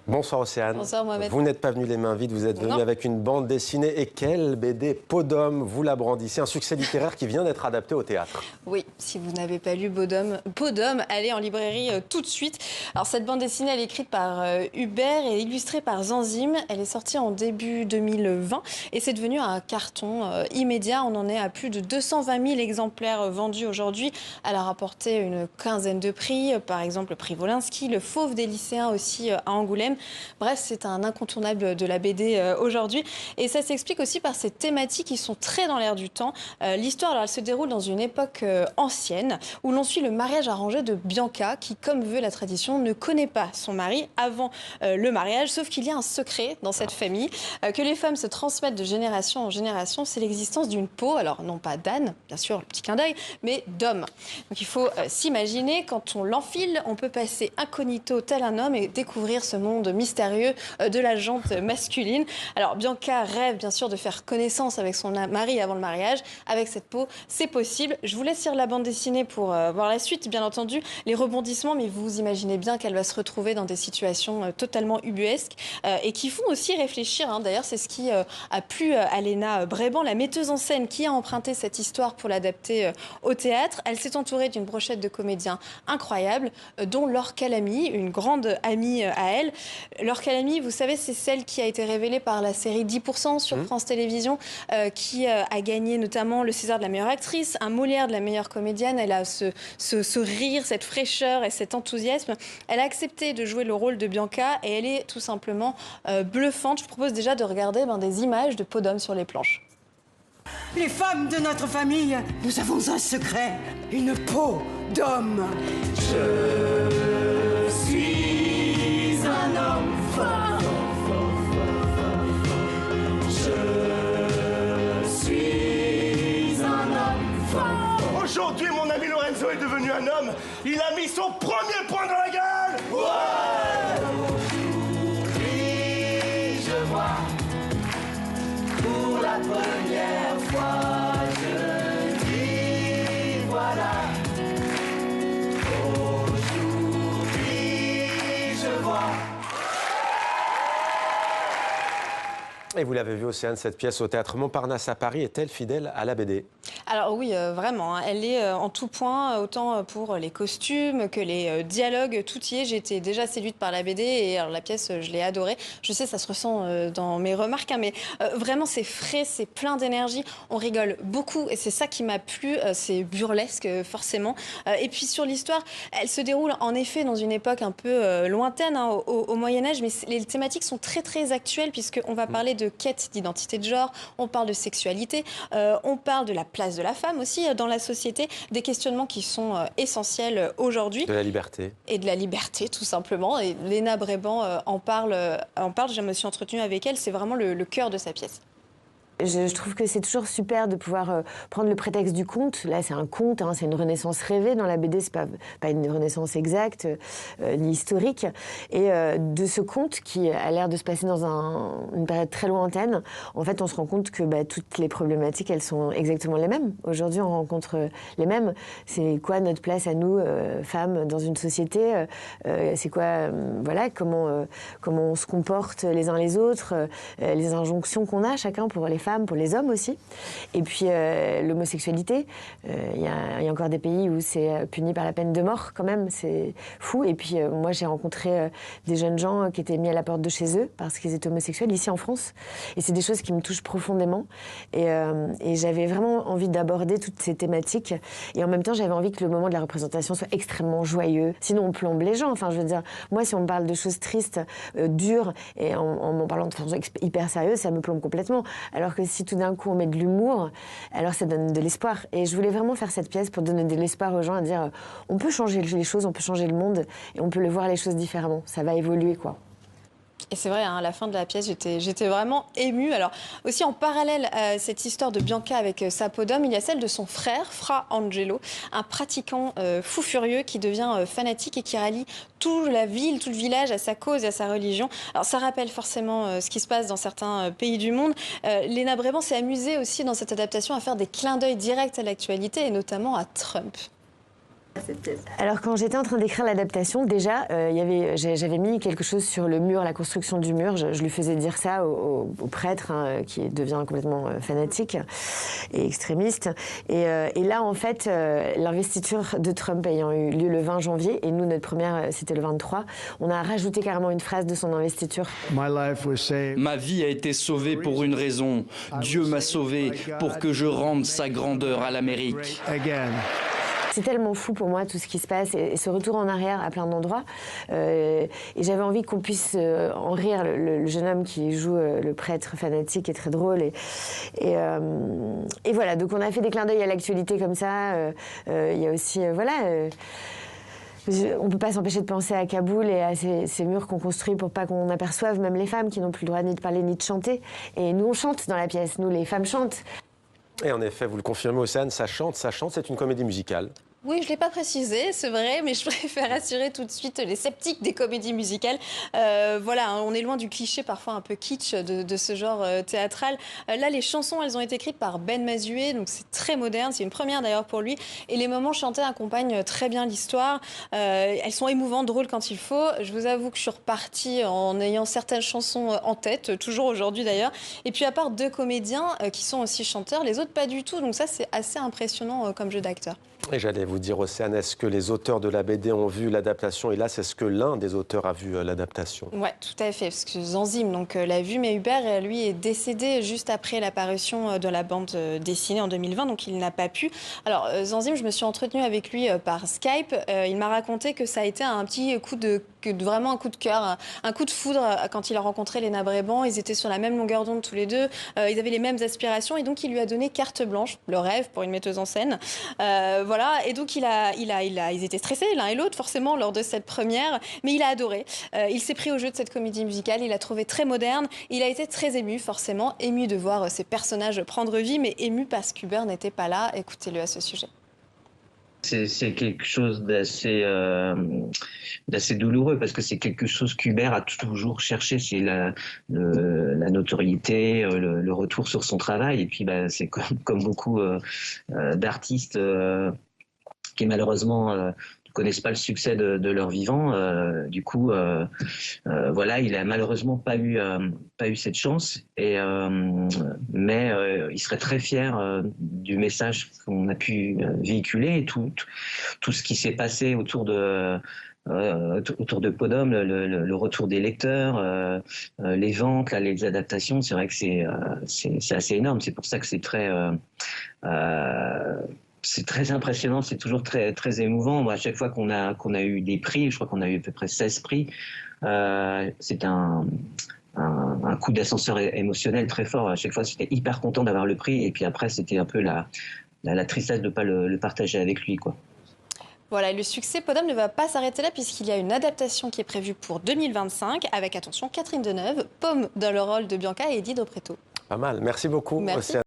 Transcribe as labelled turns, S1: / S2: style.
S1: Bonsoir Océane.
S2: Bonsoir Mohamed.
S1: Vous n'êtes pas venu les mains vides, vous êtes venu avec une bande dessinée. Et quelle BD, Peau d'homme, vous la brandissez, un succès littéraire qui vient d'être adapté au théâtre.
S2: Oui, si vous n'avez pas lu Peau d'homme, allez en librairie tout de suite. Alors cette bande dessinée, elle est écrite par Hubert et illustrée par Zanzim. Elle est sortie en début 2020 et c'est devenu un carton immédiat. On en est à plus de 220 000 exemplaires vendus aujourd'hui. Elle a rapporté une quinzaine de prix, par exemple le prix Wolinski, le Fauve des lycéens aussi à Angoulême. Bref, c'est un incontournable de la BD aujourd'hui. Et ça s'explique aussi par ces thématiques qui sont très dans l'air du temps. L'histoire, alors, elle se déroule dans une époque ancienne où l'on suit le mariage arrangé de Bianca qui, comme veut la tradition, ne connaît pas son mari avant le mariage. Sauf qu'il y a un secret dans cette famille que les femmes se transmettent de génération en génération. C'est l'existence d'une peau, alors non pas d'âne, bien sûr, le petit clin d'œil, mais d'homme. Donc il faut s'imaginer, quand on l'enfile, on peut passer incognito tel un homme et découvrir ce monde mystérieux de la jante masculine. Alors Bianca rêve bien sûr de faire connaissance avec son mari avant le mariage. Avec cette peau, c'est possible. Je vous laisse lire la bande dessinée pour voir la suite, bien entendu, les rebondissements, mais vous imaginez bien qu'elle va se retrouver dans des situations totalement ubuesques et qui font aussi réfléchir. D'ailleurs, c'est ce qui a plu à Léna Bréban, la metteuse en scène qui a emprunté cette histoire pour l'adapter au théâtre. Elle s'est entourée d'une brochette de comédiens incroyables, dont Laure Calamy, une grande amie à elle. Laure Calamy, vous savez, c'est celle qui a été révélée par la série 10% sur France Télévisions, qui a gagné notamment le César de la meilleure actrice, un Molière de la meilleure comédienne. Elle a ce rire, cette fraîcheur et cet enthousiasme. Elle a accepté de jouer le rôle de Bianca et elle est tout simplement bluffante. Je vous propose déjà de regarder des images de Peau d'homme sur les planches.
S3: Les femmes de notre famille, nous avons un secret, une peau d'homme. Je suis un homme fort. Je suis un homme fort.
S4: Aujourd'hui, mon ami Lorenzo est devenu un homme. Il a mis son premier poing dans la gueule.
S3: Aujourd'hui, je vois pour la première fois, je dis voilà. Aujourd'hui, je vois.
S1: Et vous l'avez vu Océane, cette pièce au théâtre Montparnasse à Paris est-elle fidèle à la BD?
S2: Alors oui, vraiment, elle est en tout point, autant pour les costumes que les dialogues, tout y est. J'ai été déjà séduite par la BD et alors, la pièce, je l'ai adorée. Je sais, ça se ressent dans mes remarques, mais vraiment, c'est frais, c'est plein d'énergie. On rigole beaucoup et c'est ça qui m'a plu. C'est burlesque, forcément. Et puis sur l'histoire, elle se déroule en effet dans une époque un peu lointaine, au Moyen-Âge, mais les thématiques sont très, très actuelles puisqu'on va parler de quête d'identité de genre, on parle de sexualité, on parle de la place de la femme aussi dans la société, des questionnements qui sont essentiels aujourd'hui.
S1: De la liberté.
S2: Et de la liberté, tout simplement. Et Léna Bréban en parle, je me suis entretenue avec elle, c'est vraiment le cœur de sa pièce.
S5: Je trouve que c'est toujours super de pouvoir prendre le prétexte du conte. Là, c'est un conte, c'est une renaissance rêvée. Dans la BD, c'est pas une renaissance exacte ni historique. Et de ce conte qui a l'air de se passer dans une période très lointaine, en fait, on se rend compte que toutes les problématiques, elles sont exactement les mêmes. Aujourd'hui, on rencontre les mêmes. C'est quoi notre place à nous, femmes, dans une société? C'est quoi, comment on se comporte les uns les autres, les injonctions qu'on a chacun pour les femmes, pour les hommes aussi. Et puis l'homosexualité, il y a encore des pays où c'est puni par la peine de mort quand même, c'est fou. Et puis moi j'ai rencontré des jeunes gens qui étaient mis à la porte de chez eux parce qu'ils étaient homosexuels ici en France. Et c'est des choses qui me touchent profondément. Et j'avais vraiment envie d'aborder toutes ces thématiques. Et en même temps j'avais envie que le moment de la représentation soit extrêmement joyeux. Sinon on plombe les gens. Enfin je veux dire, moi si on me parle de choses tristes, dures, et en m'en parlant de façon hyper sérieuse, ça me plombe complètement. Alors que si tout d'un coup on met de l'humour, alors ça donne de l'espoir. Et je voulais vraiment faire cette pièce pour donner de l'espoir aux gens, à dire on peut changer les choses, on peut changer le monde et on peut le voir les choses différemment. Ça va évoluer quoi.
S2: Et c'est vrai, à la fin de la pièce, j'étais vraiment émue. Alors, aussi en parallèle à cette histoire de Bianca avec sa peau d'homme, il y a celle de son frère, Fra Angelo, un pratiquant fou furieux qui devient fanatique et qui rallie toute la ville, tout le village à sa cause et à sa religion. Alors, ça rappelle forcément ce qui se passe dans certains pays du monde. Léna Bréban s'est amusée aussi dans cette adaptation à faire des clins d'œil directs à l'actualité et notamment à Trump.
S6: cette pièce?
S5: Alors quand j'étais en train d'écrire l'adaptation, déjà, j'avais mis quelque chose sur le mur, la construction du mur. Je lui faisais dire ça au prêtre qui devient complètement fanatique et extrémiste. Et là, en fait, l'investiture de Trump ayant eu lieu le 20 janvier, et nous, notre première, c'était le 23, on a rajouté carrément une phrase de son investiture.
S7: Ma vie a été sauvée pour une raison. Dieu m'a sauvé pour que je rende sa grandeur à l'Amérique.
S5: C'est tellement fou pour moi tout ce qui se passe et ce retour en arrière à plein d'endroits. Et j'avais envie qu'on puisse en rire. Le jeune homme qui joue le prêtre fanatique est très drôle. Et voilà, donc on a fait des clins d'œil à l'actualité comme ça. Il y a aussi, on ne peut pas s'empêcher de penser à Kaboul et à ces murs qu'on construit pour pas qu'on aperçoive même les femmes qui n'ont plus le droit ni de parler ni de chanter. Et nous, on chante dans la pièce. Nous, les femmes chantent.
S1: Et en effet, vous le confirmez, Océane, ça chante, c'est une comédie musicale.
S2: Oui, je ne l'ai pas précisé, c'est vrai, mais je préfère rassurer tout de suite les sceptiques des comédies musicales. Voilà, on est loin du cliché parfois un peu kitsch de ce genre théâtral. Là, les chansons, elles ont été écrites par Ben Mazué, donc c'est très moderne, c'est une première d'ailleurs pour lui. Et les moments chantés accompagnent très bien l'histoire. Elles sont émouvantes, drôles quand il faut. Je vous avoue que je suis repartie en ayant certaines chansons en tête, toujours aujourd'hui d'ailleurs. Et puis à part 2 comédiens qui sont aussi chanteurs, les autres pas du tout. Donc ça, c'est assez impressionnant comme jeu d'acteur.
S1: Et j'allais vous dire, Océane, est-ce que les auteurs de la BD ont vu l'adaptation? Et là, est-ce que l'un des auteurs a vu l'adaptation?
S2: Oui, tout à fait, parce que Zanzim l'a vu, mais Hubert, lui, est décédé juste après la parution de la bande dessinée en 2020, donc il n'a pas pu. Alors, Zanzim, je me suis entretenue avec lui par Skype. Il m'a raconté que ça a été un petit coup vraiment un coup de cœur, un coup de foudre quand il a rencontré Léna Bréban. Ils étaient sur la même longueur d'onde tous les deux, ils avaient les mêmes aspirations, et donc il lui a donné carte blanche, le rêve pour une metteuse en scène. Voilà, et donc ils étaient stressés l'un et l'autre forcément lors de cette première, mais il a adoré. Il s'est pris au jeu de cette comédie musicale, il l'a trouvé très moderne, il a été très ému forcément, ému de voir ces personnages prendre vie, mais ému parce qu'Hubert n'était pas là. Écoutez-le à ce sujet.
S8: C'est quelque chose d'assez douloureux parce que c'est quelque chose qu'Hubert a toujours cherché, c'est la notoriété, le retour sur son travail. Et puis c'est comme beaucoup d'artistes qui malheureusement ne connaissent pas le succès de leur vivant. Du coup, voilà, il a malheureusement pas eu cette chance. Mais il serait très fier du message qu'on a pu véhiculer et tout ce qui s'est passé autour de Podom, le retour des lecteurs, les ventes, là, les adaptations. C'est vrai que c'est assez énorme. C'est pour ça que c'est très impressionnant, c'est toujours très, très émouvant. Moi, à chaque fois qu'on a eu des prix, je crois qu'on a eu à peu près 16 prix, c'est un coup d'ascenseur émotionnel très fort. À chaque fois, j'étais hyper content d'avoir le prix, et puis après, c'était un peu la tristesse de ne pas le partager avec lui, quoi.
S2: Voilà, le succès Podom ne va pas s'arrêter là puisqu'il y a une adaptation qui est prévue pour 2025 avec, attention, Catherine Deneuve, Pomme dans le rôle de Bianca et Eddie Dopretto.
S1: Pas mal, merci beaucoup,
S2: Merci.
S1: Océane.